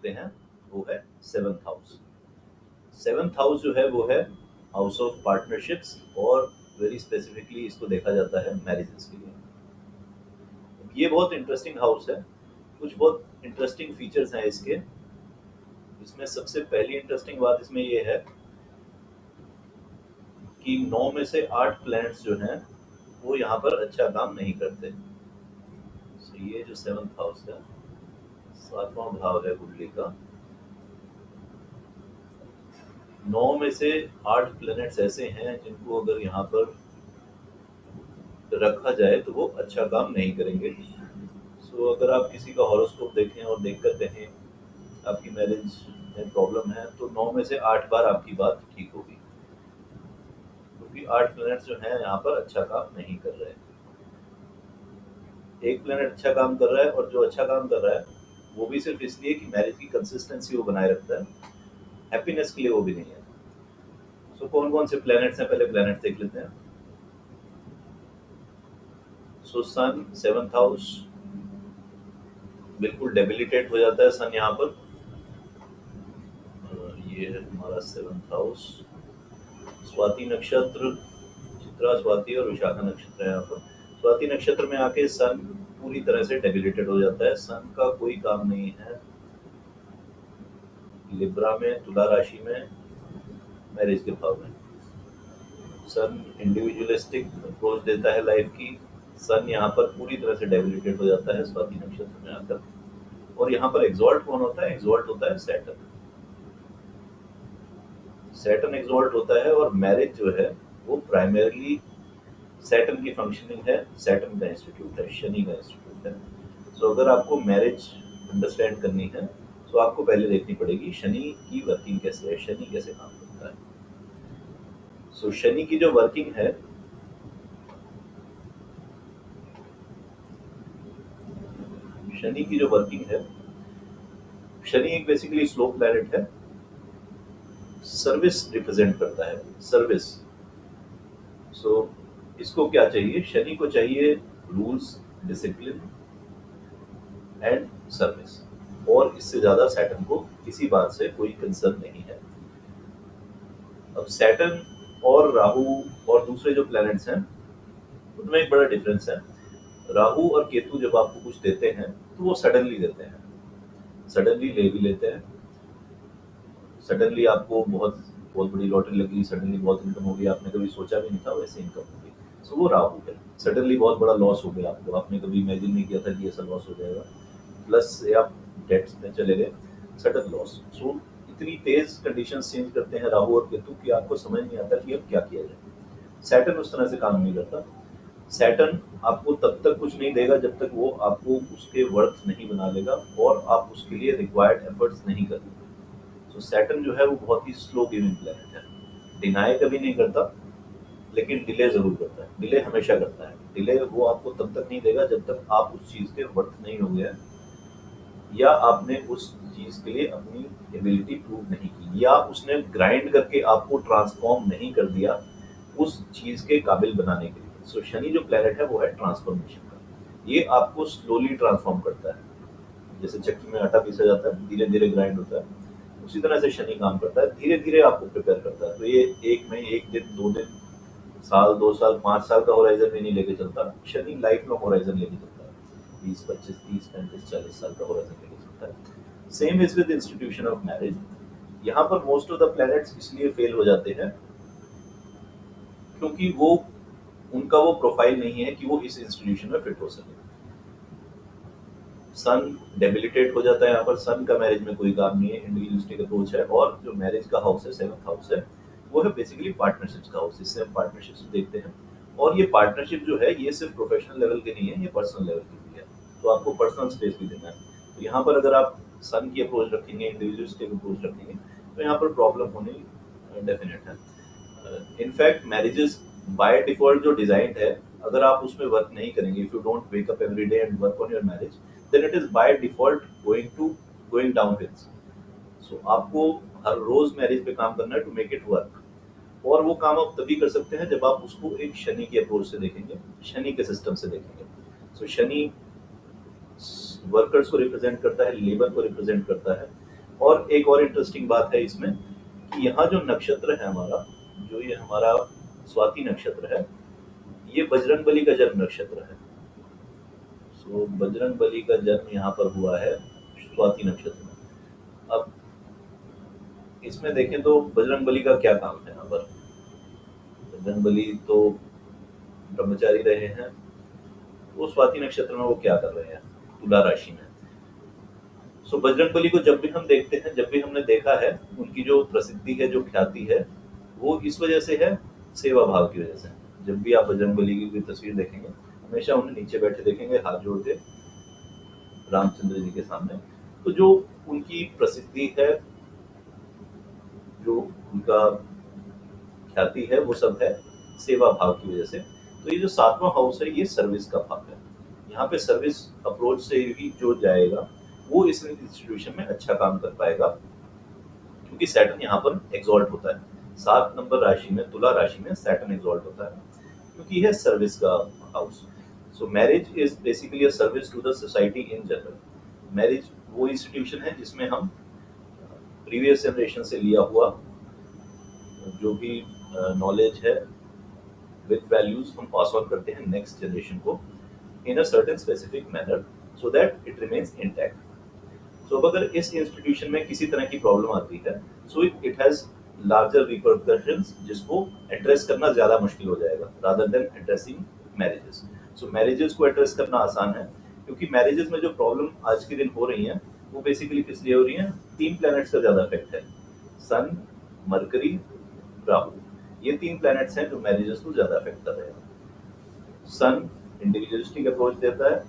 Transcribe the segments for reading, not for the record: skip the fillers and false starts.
देखते हैं वो है 7th हाउस। 7th हाउस जो है वो है हाउस ऑफ पार्टनरशिप्स, और वेरी स्पेसिफिकली इसको देखा जाता है मैरिजेस के लिए। ये बहुत इंटरेस्टिंग हाउस है, कुछ बहुत इंटरेस्टिंग फीचर्स हैं इसके। इसमें सबसे पहली इंटरेस्टिंग बात इसमें ये है कि 9 में से 8 प्लैनेट्स जो हैं वो यहाँ पर अच्छा काम नहीं करते। तो ये जो 7th हाउस है, 7वां भाव है कुंडली का, 9 में से 8 प्लैनेट्स ऐसे हैं जिनको अगर यहाँ पर रखा जाए तो वो अच्छा काम नहीं करेंगे। सो अगर आप किसी का हॉरोस्कोप देखें और देखकर कहें आपकी मैरिज में प्रॉब्लम है, तो 9 में से 8 बार आपकी बात ठीक होगी, क्योंकि 8 प्लैनेट्स जो हैं यहाँ पर अच्छा काम नहीं कर रहे हैं। एक प्लैनेट अच्छा काम कर रहा है, और जो अच्छा काम कर रहा है वो भी सिर्फ इसलिए कि मैरिज की कंसिस्टेंसी वो बनाए रखता है, हैप्पीनेस के लिए वो भी नहीं है। सो कौन कौन से प्लैनेट्स हैं, पहले प्लैनेट्स देख लेते हैं। सो सन 7th हाउस, बिल्कुल डेबिलिटेट हो जाता है सन यहाँ पर। ये है हमारा 7th हाउस, स्वाति नक्षत्र, चित्रा, स्वाति और विशाखा नक्षत्र है यहाँ पर। स्वाति नक्षत्र में आके सन पूरी तरह से डेबिलिटेड हो जाता है, सन का कोई काम नहीं है लिब्रा में, तुला राशि में, मैरिज के भाव में। सन इंडिविजुअलिस्टिक अप्रोच देता है लाइफ की, सन यहाँ पर पूरी तरह से डेबिलिटेड हो जाता है स्वाति नक्षत्र में आकर। और यहाँ पर एक्सॉल्ट कौन होता है? एक्सॉल्ट होता है सैटर्न। सैटर्न एक्सॉल्ट होता है, और मैरिज जो है वो प्राइमरीली सैटर्न की फंक्शनिंग है, सैटर्न का इंस्टीट्यूट है, शनि का इंस्टीट्यूट है। सो अगर आपको मैरिज अंडरस्टैंड करनी है तो आपको पहले देखनी पड़ेगी शनि की वर्किंग कैसे है, शनि कैसे काम करता है। सो शनि की जो वर्किंग है, शनि की जो वर्किंग है, शनि एक बेसिकली स्लो प्लैनेट है, सर्विस रिप्रेजेंट करता है, सर्विस। सो इसको क्या चाहिए? शनि को चाहिए रूल्स, डिसिप्लिन एंड सर्विस, और इससे ज्यादा सैटर्न को किसी बात से कोई कंसर्न नहीं है। अब सैटर्न और राहु और दूसरे जो प्लैनेट्स हैं उनमें एक बड़ा डिफरेंस है। राहु और केतु जब आपको कुछ देते हैं तो वो सडनली देते हैं, सडनली ले भी लेते हैं। सडनली आपको बहुत बहुत बड़ी लॉटरी लगी, सडनली बहुत इनकम हो गई, आपने कभी सोचा भी नहीं था वैसे इनकम हो गई। सो वो राहु है। सडनली बहुत बड़ा लॉस हो गया आपको, आपने कभी इमेजिन नहीं किया था कि ऐसा लॉस हो जाएगा, प्लस से आप डेट्स में चले गए, सडन लॉस। सो इतनी तेज कंडीशंस चेंज करते हैं राहु और केतु कि आपको समझ नहीं आता कि अब क्या किया जाए। सैटर्न उस तरह से काम नहीं करता। सैटर्न आपको तब तक कुछ नहीं देगा जब तक वो आपको उसके वर्थ नहीं बना लेगा और आप उसके लिए रिक्वायर्ड एफर्ट्स नहीं करेंगे। तो सैटर्न जो है वो बहुत ही स्लो गिविंग प्लैनेट है, डिनाई कभी नहीं करता, लेकिन डिले जरूर करता है, डिले हमेशा करता है। डिले वो आपको तब तक नहीं देगा जब तक आप उस चीज के वर्थ नहीं हो गया, या आपने उस चीज के लिए अपनी एबिलिटी प्रूव नहीं की, या उसने ग्राइंड करके आपको ट्रांसफॉर्म नहीं कर दिया उस चीज के काबिल बनाने के लिए। सो शनि जो प्लैनेट है वो है ट्रांसफॉर्मेशन का, ये आपको स्लोली ट्रांसफॉर्म करता है। जैसे चक्की में आटा पीसा जाता है, धीरे धीरे ग्राइंड होता है, उसी तरह से शनि काम करता है, धीरे धीरे आपको प्रिपेयर करता है। तो ये एक में एक दिन, 2 दिन, साल, 2 साल, 5 साल का होराइजन भी नहीं लेके चलता। शनि लाइफ लॉन्ग होराइजन लेके चलता है, 20, 25, 30, 35, 40 साल का होराइजन लेके चलता है। Same is with institution of marriage. यहाँ पर मोस्ट ऑफ द प्लैनेट्स इसलिए फेल हो जाते हैं क्योंकि वो उनका वो प्रोफाइल नहीं है कि वो इस इंस्टीट्यूशन में फिट हो सके। सन डेबिलिटेट हो जाता है यहाँ पर, सन का मैरिज में कोई काम नहीं है, इंडिविजुअलिस्टिक अप्रोच है। और जो मैरिज का हाउस है, 7th हाउस है, वो है बेसिकली पार्टनरशिप्स का हाउस, इससे हम पार्टनरशिप्स देखते हैं। और ये पार्टनरशिप जो है ये सिर्फ प्रोफेशनल लेवल के नहीं है, ये पर्सनल लेवल की भी है, तो आपको पर्सनल स्पेस भी देना है। तो यहाँ पर अगर आप सन की अप्रोच रखेंगे, इंडिविजुअलिस्टिक अप्रोच रखेंगे, तो यहाँ पर प्रॉब्लम होनी डेफिनेट है। इनफैक्ट मैरिजेस बाय डिफॉल्ट जो डिजाइन है, अगर आप उसमें वर्क नहीं करेंगे, if you don't wake up every day and work on your marriage, then it is by default going down hills. So आपको हर रोज मैरिज पे काम करना है टू मेक इट वर्क। और वो काम आप तभी कर सकते हैं जब आप उसको एक शनि की अप्रोच से देखेंगे, शनि के सिस्टम से देखेंगे। सो शनि वर्कर्स को रिप्रेजेंट करता है, लेबर को रिप्रेजेंट करता है। और एक और इंटरेस्टिंग बात है इसमें कि यहाँ जो नक्षत्र है हमारा, जो ये हमारा स्वाति नक्षत्र है, ये बजरंगबली का जन्म नक्षत्र है। सो बजरंगबली का जन्म यहाँ पर हुआ है स्वाति नक्षत्र में। अब इसमें देखें तो बजरंगबली का क्या काम है यहाँ पर? बजरंगबली तो ब्रह्मचारी रहे हैं, वो स्वाति नक्षत्र में वो क्या कर रहे हैं? तुला राशि में। सो बजरंगबली को जब भी हम देखते हैं, जब भी हमने देखा है, उनकी जो प्रसिद्धि है, जो ख्याति है, वो इस वजह से है, सेवा भाव की वजह से। जब भी आप बजरंगबली की कोई तस्वीर देखेंगे, हमेशा उन्हें नीचे बैठे देखेंगे, हाथ जोड़ के रामचंद्र जी के सामने। तो जो उनकी प्रसिद्धि है, जो उनका ख्याति है, वो सब है सेवा भाव की वजह से। तो ये जो 7वां हाउस है, ये सर्विस का भाव है। यहाँ पे सर्विस अप्रोच से ही जो जाएगा, वो इस इंस्टीट्यूशन में अच्छा काम कर पाएगा, क्योंकि सैटर्न यहाँ पर एक्सॉल्ट होता है। 7 नंबर राशि में, तुला राशि में सैटर्न एक्सॉल्ट होता है, क्योंकि यह सर्विस का house. So marriage is basically a service to the society in general. Marriage वो इंस्टीट्यूशन है जिसमें हम प्रीवियस जनरेशन से लिया हुआ जो भी नॉलेज है विद वैल्यूज हम पास ऑन करते हैं नेक्स्ट जनरेशन को in a certain specific manner, so that it remains intact. So अब अगर इस इंस्टीट्यूशन में किसी तरह की प्रॉब्लम आती है, so it has larger repercussions, जिसको एड्रेस करना ज्यादा मुश्किल हो जाएगा रादर देन एड्रेसिंग मैरिजेस। सो मैरिजेस को एड्रेस करना आसान है, क्योंकि मैरिजेस में जो प्रॉब्लम आज के दिन हो रही है, वो बेसिकली किस लिए हो रही है? 3 प्लैनेट्स का ज्यादा इफेक्ट है, सन, मरकरी, राहु। ये 3 प्लैनेट्स हैं जो मैरिजेस को ज्यादा इफेक्ट कर रहे हैं। सन इंडिविजुअलिस्टिक अप्रोच देता है,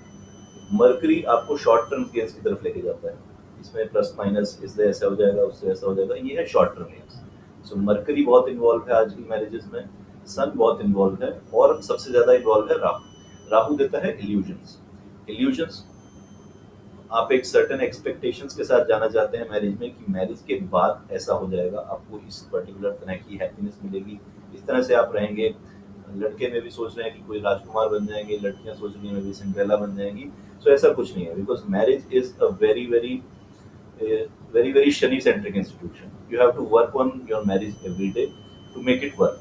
मरकरी आपको शॉर्ट टर्म गेन्स की तरफ लेके जाता है, इसमें प्लस माइनस, इससे ऐसा हो जाएगा, उससे ऐसा हो जाएगा, ये है शॉर्ट टर्म गेन्स। सो मरकरी बहुत इन्वॉल्व है आज की मैरिजेस में, सन बहुत इन्वॉल्व है, और सबसे ज्यादा इन्वॉल्व है राहु। राहु देता है इल्यूजन्स। इल्यूजन्स, आप एक सर्टेन एक्सपेक्टेशंस के साथ जाना चाहते हैं मैरिज में, कि मैरिज के बाद ऐसा हो जाएगा, आपको इस पर्टिकुलर तरह की हैप्पीनेस मिलेगी, इस तरह से आप रहेंगे। लड़के में भी सोच रहे हैं कि कोई राजकुमार बन जाएंगे, लड़कियां सोच रही हैं भी सिंड्रेला बन जाएंगी। सो ऐसा कुछ नहीं है, because marriage is a very very very very Shani centric institution. You have to work on your marriage every day to make it work.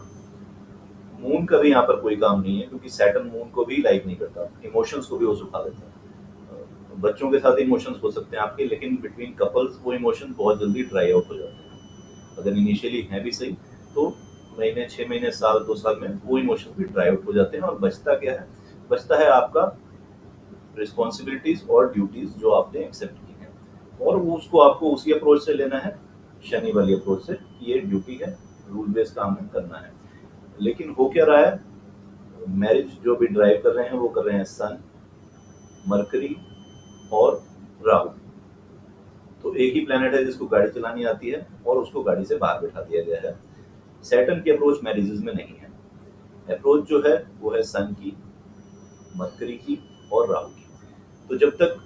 Moon का भी यहाँ पर कोई काम नहीं है, क्योंकि सैटर्न मून को भी लाइक नहीं करता, इमोशंस को भी वो सुखा देता है। बच्चों के साथ इमोशंस हो सकते हैं आपके, लेकिन बिटवीन कपल्स वो इमोशंस बहुत जल्दी ड्राई आउट हो जाते हैं। अगर इनिशियली है भी सही, तो महीने, 6 महीने, साल, 2 साल में वो इमोशंस भी ड्राई आउट हो जाते हैं, और बचता क्या है? बचता है आपका रिस्पॉन्सिबिलिटीज और ड्यूटीज जो आपने एक्सेप्ट की है, और वो उसको आपको उसी अप्रोच से लेना है, शनि वाली अप्रोच से, कि ये ड्यूटी है, रूल बेस्ड काम है, करना है। लेकिन हो क्या रहा है? मैरिज जो भी ड्राइव कर रहे हैं, वो कर रहे हैं सन, मरकरी और राहु। तो एक ही प्लेनेट है जिसको गाड़ी चलानी आती है, और उसको गाड़ी से बाहर बैठा दिया गया है। सैटर्न की अप्रोच मैरिजेस में नहीं है। अप्रोच जो है वो है सन की, मरकरी की और राहु की। तो जब तक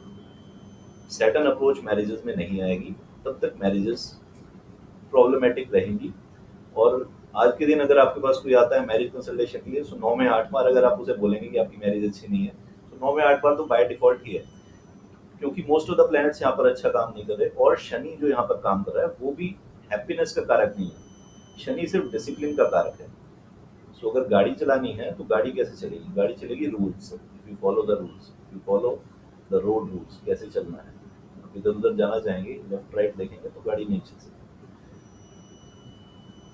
सैटर्न अप्रोच मैरिजेस में नहीं आएगी, तब तक मैरिजेस प्रॉब्लमेटिक रहेंगी। और आज के दिन अगर आपके पास कोई आता है मैरिज कंसल्टेशन के लिए, तो 9 में 8 बार अगर आप उसे बोलेंगे कि आपकी मैरिज अच्छी नहीं है, तो 9 में 8 बार तो बाय डिफॉल्ट ही है, क्योंकि मोस्ट ऑफ द प्लैनेट्स यहाँ पर अच्छा काम नहीं कर रहे। और शनि जो यहाँ पर काम कर रहा है, वो भी हैप्पीनेस का कारक नहीं है, शनि सिर्फ डिसिप्लिन का कारक है। सो अगर गाड़ी चलानी है, तो गाड़ी कैसे चलेगी? गाड़ी चलेगी rules, if you follow the rules, you follow the road rules, कैसे चलना है। आप इधर उधर जाना चाहेंगे, लेफ्ट राइट देखेंगे, तो गाड़ी नहीं चल सकती।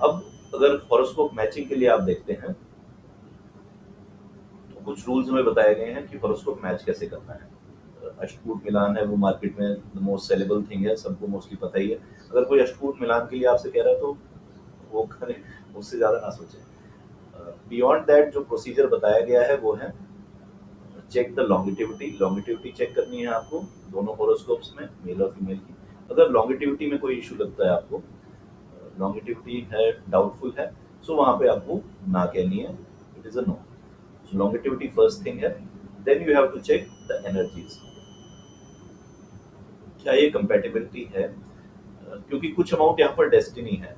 अब अगर हॉरोस्कोप मैचिंग के लिए आप देखते हैं, तो कुछ रूल्स हमें बताए गए हैं कि हॉरोस्कोप मैच कैसे करना है। अष्टकूट मिलान है, वो मार्केट में मोस्ट सेलेबल थिंग है, सबको मोस्टली पता ही है। अगर कोई अष्टकूट मिलान के लिए आपसे कह रहा है, तो वो करें, उससे ज्यादा ना सोचें। बियॉन्ड दैट जो प्रोसीजर बताया गया है, वो है check the longevity. Longevity check करनी है आपको दोनों हॉरोस्कोप्स में, मेल और फीमेल की। अगर लॉन्गिटिविटी में कोई इशू लगता है आपको, लॉन्गिटिविटी है डाउटफुल है, सो वहां पे आपको ना कहनी है, it is a no. So longevity first thing है। Then you have to check the energies, क्या ये कंपैटिबिलिटी है, क्योंकि कुछ अमाउंट यहाँ पर डेस्टिनी है।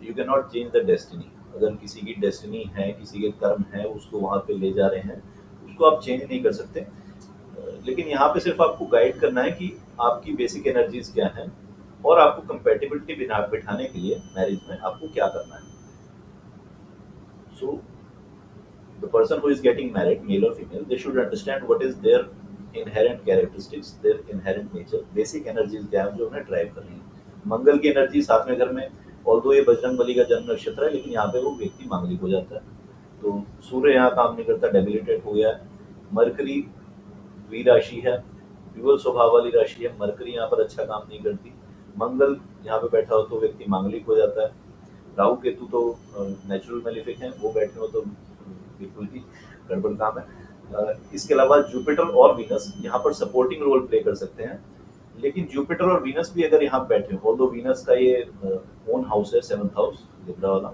You can not change the destiny. अगर किसी की डेस्टिनी है, किसी के कर्म है, उसको वहां पे ले जा रहे हैं, उसको आप चेंज नहीं कर सकते। लेकिन यहाँ पे सिर्फ आपको गाइड करना है कि आपकी बेसिक एनर्जीज क्या हैं, और आपको कंपैटिबिलिटी बिठाने के लिए मैरिज में आपको क्या करना है. So the person who is getting married, male or female, they should understand what is their inherent characteristics, their inherent nature, basic energies क्या है जो उन्हें ड्राइव कर रही है. मंगल की एनर्जी सातवें घर में, ऑल्दो ये बजरंग बली का जन्म नक्षत्र है, लेकिन यहाँ पे वो व्यक्ति मांगलिक हो जाता है. तो सूर्य यहाँ काम नहीं करता, डेबिलिटेट हो गया है. मरकरी वी राशि है, विवल स्वभाव वाली राशि है, मरकरी यहाँ पर अच्छा काम नहीं करती. मंगल यहाँ पे बैठा हो तो व्यक्ति मांगलिक हो जाता है. राहु केतु तो नेचुरल मेलिफिक हैं, वो बैठे हो तो बिल्कुल ही गड़बड़ काम है. इसके अलावा जुपिटर और वीनस यहाँ पर सपोर्टिंग रोल प्ले कर सकते हैं, लेकिन जुपिटर और वीनस भी अगर यहाँ बैठे हो, ऑल्दो वीनस का ये ओन हाउस है, 7th हाउस लिब्रा वाला,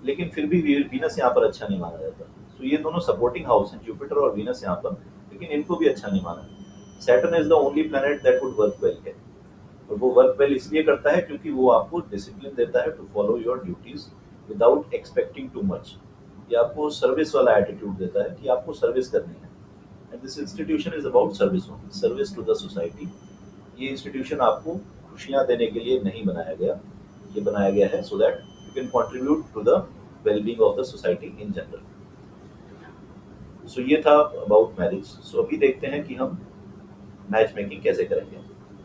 लेकिन फिर भी वीनस यहाँ पर अच्छा नहीं माना जाता. तो ये दोनों सपोर्टिंग हाउस हैं, जुपिटर और वीनस यहाँ पर, लेकिन इनको भी अच्छा नहीं माना. Saturn is the only planet that would work well है, और वो वर्क वेल इसलिए करता है क्योंकि वो आपको डिसिप्लिन देता है to follow your duties without expecting too much. ये आपको सर्विस वाला एटीट्यूड देता है कि आपको सर्विस करनी है. And this institution is about service only, service to the society. ये इंस्टीट्यूशन आपको खुशियां देने के लिए नहीं बनाया गया, ये बनाया गया है so that you can contribute to the wellbeing of the society in general. So ये था अबाउट मैरिज. सो अभी देखते हैं कि हम मैच मेकिंग कैसे करेंगे.